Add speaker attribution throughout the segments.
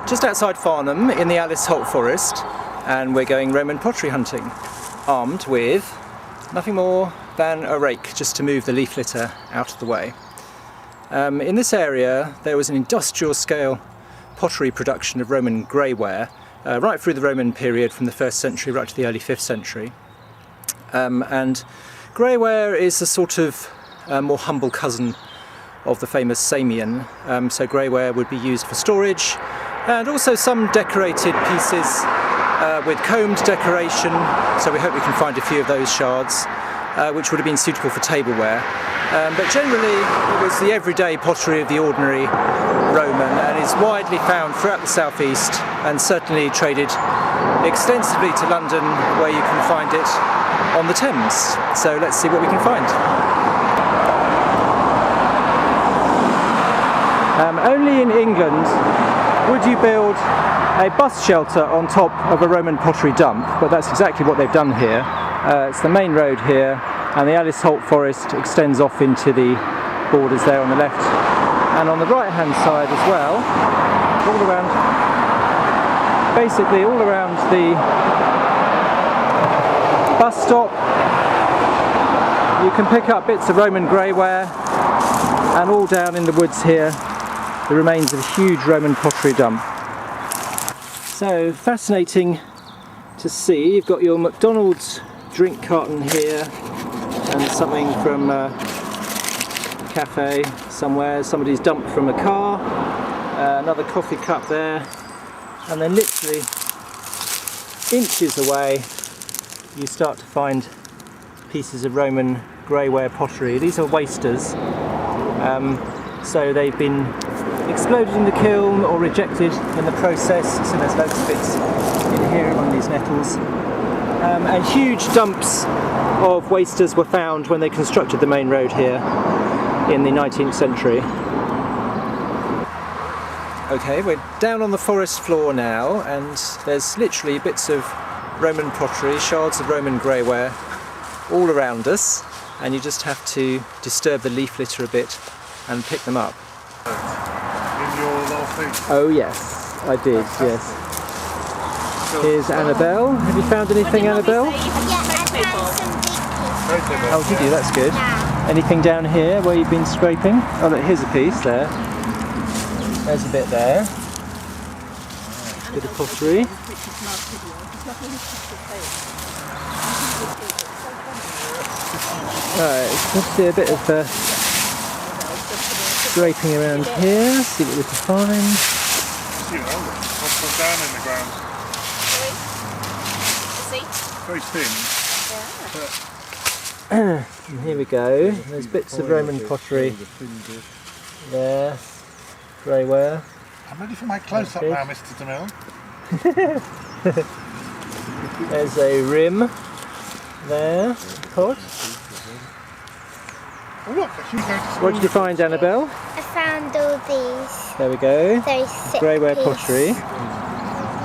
Speaker 1: just outside Farnham in the Alice Holt Forest, and we're going Roman pottery hunting, armed with nothing more than a rake just to move the leaf litter out of the way. In this area there was an industrial scale pottery production of Roman greyware right through the Roman period, from the 1st century right to the early 5th century. And greyware is a sort of more humble cousin of the famous Samian. So greyware would be used for storage, and also some decorated pieces with combed decoration, so we hope we can find a few of those shards, which would have been suitable for tableware. But generally it was the everyday pottery of the ordinary Roman, and is widely found throughout the southeast, and certainly traded extensively to London, where you can find it on the Thames. So let's see what we can find. Only in England would you build a bus shelter on top of a Roman pottery dump, but that's exactly what they've done here. It's the main road here, and the Alice Holt Forest extends off into the borders there on the left and on the right hand side as well, all around, basically all around the bus stop. You can pick up bits of Roman greyware, and all down in the woods here the remains of a huge Roman pottery dump. So fascinating to see. You've got your McDonald's drink carton here, and something from a cafe somewhere, somebody's dumped from a car, another coffee cup there, and then literally inches away you start to find pieces of Roman greyware pottery. These are wasters, so they've been exploded in the kiln or rejected in the process, so there's loads of bits in here among these nettles. And huge dumps of wasters were found when they constructed the main road here in the 19th century. Okay, we're down on the forest floor now, and there's literally bits of Roman pottery, shards of Roman greyware all around us, and you just have to disturb the leaf litter a bit and pick them up.
Speaker 2: In your last piece?
Speaker 1: Oh yes, I did, yes. Here's Annabelle. Have you found anything, Annabelle?
Speaker 3: Yeah, I found some big pieces.
Speaker 1: Oh, did you? That's good.
Speaker 3: Yeah.
Speaker 1: Anything down here where you've been scraping? Oh look, here's a piece there. There's a bit there. Bit of pottery. Right, let's do a bit of scraping around here, see what we can find.
Speaker 2: What's put down in the ground? Very thin.
Speaker 1: And here we go. There's bits of Roman pottery there. Greyware.
Speaker 2: I'm ready for my close-up now, Mr. DeMille.
Speaker 1: There's a rim there. Pot.
Speaker 2: Oh look, I should go to school.
Speaker 1: What did you find, Annabelle?
Speaker 3: I found all these.
Speaker 1: There we go.
Speaker 3: Very sick
Speaker 1: Greyware
Speaker 3: piece.
Speaker 1: pottery.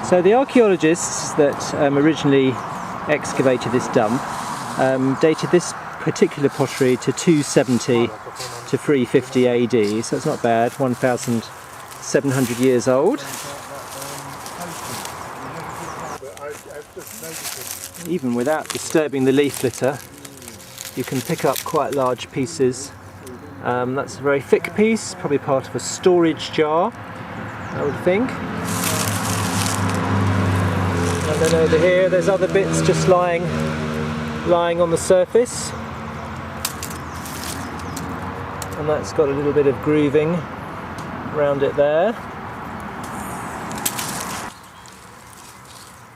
Speaker 1: So the archaeologists that originally excavated this dump dated this particular pottery to 270 to 350 AD, so it's not bad, 1,700 years old. Even without disturbing the leaf litter, you can pick up quite large pieces. That's a very thick piece, probably part of a storage jar, I would think. And then over here there's other bits just lying on the surface, and that's got a little bit of grooving around it there.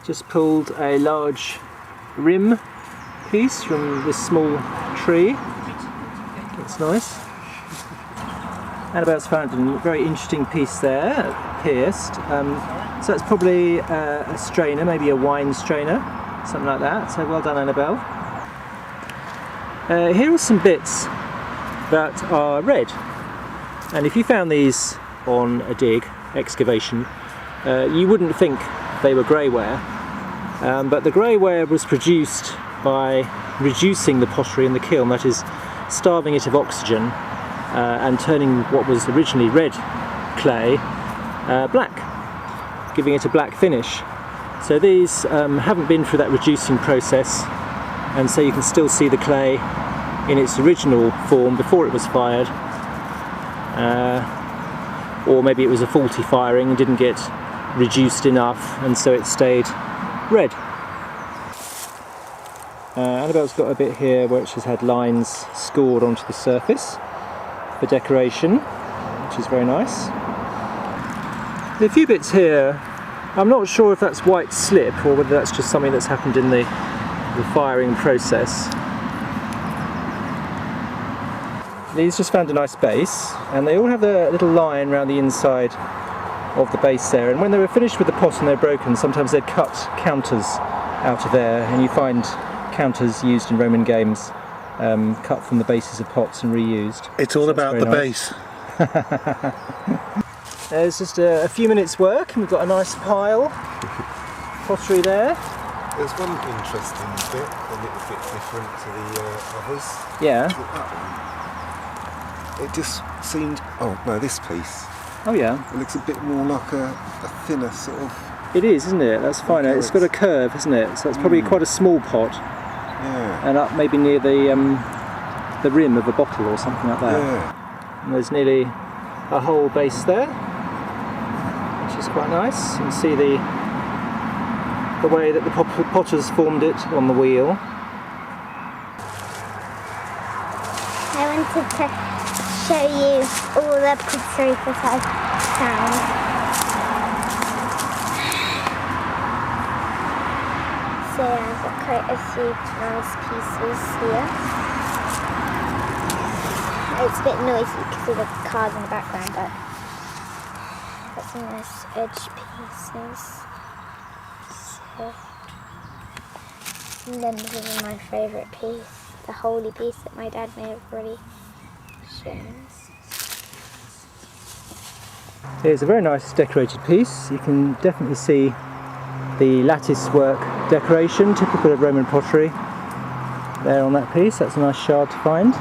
Speaker 1: Just pulled a large rim piece from this small tree. That's nice. Annabelle's found a very interesting piece there, pierced. So it's probably a strainer, maybe a wine strainer, something like that. So well done, Annabelle. Here are some bits that are red, and if you found these on a dig, excavation, you wouldn't think they were greyware, but the greyware was produced by reducing the pottery in the kiln, that is, starving it of oxygen and turning what was originally red clay black. giving it a black finish. So these haven't been through that reducing process, and so you can still see the clay in its original form before it was fired. Or maybe it was a faulty firing and didn't get reduced enough, and so it stayed red. Annabelle's got a bit here where it has had lines scored onto the surface for decoration, which is very nice. There are a few bits here. I'm not sure if that's white slip or whether that's just something that's happened in the firing process. These just found a nice base, and they all have a little line around the inside of the base there, and when they were finished with the pot and they're broken, sometimes they'd cut counters out of there, and you find counters used in Roman games cut from the bases of pots and reused.
Speaker 2: It's all about the
Speaker 1: nice.
Speaker 2: base.
Speaker 1: There's just a few minutes work, and we've got a nice pile pottery there.
Speaker 4: There's one interesting bit, a little bit different to the others.
Speaker 1: Yeah.
Speaker 4: It just seemed, oh no, this piece.
Speaker 1: Oh yeah.
Speaker 4: It looks a bit more like a thinner sort of.
Speaker 1: It is, isn't it? That's fine. It's got a curve, hasn't it? So it's probably quite a small pot.
Speaker 4: Yeah.
Speaker 1: And up maybe near the rim of a bottle or something like that.
Speaker 4: Yeah.
Speaker 1: And there's nearly a whole base there, which is quite nice. You can see the way that the potters formed it on the wheel.
Speaker 3: I wanted to show you all the pottery that I found. So yeah, I've got quite a few nice pieces here. It's a bit noisy because of the cars in the background, but got some nice edge pieces. And then this is my favourite piece, the holy piece that my dad may have already shown us.
Speaker 1: Here's a very nice decorated piece. You can definitely see the lattice work decoration, typical of Roman pottery, there on that piece. That's a nice shard to find.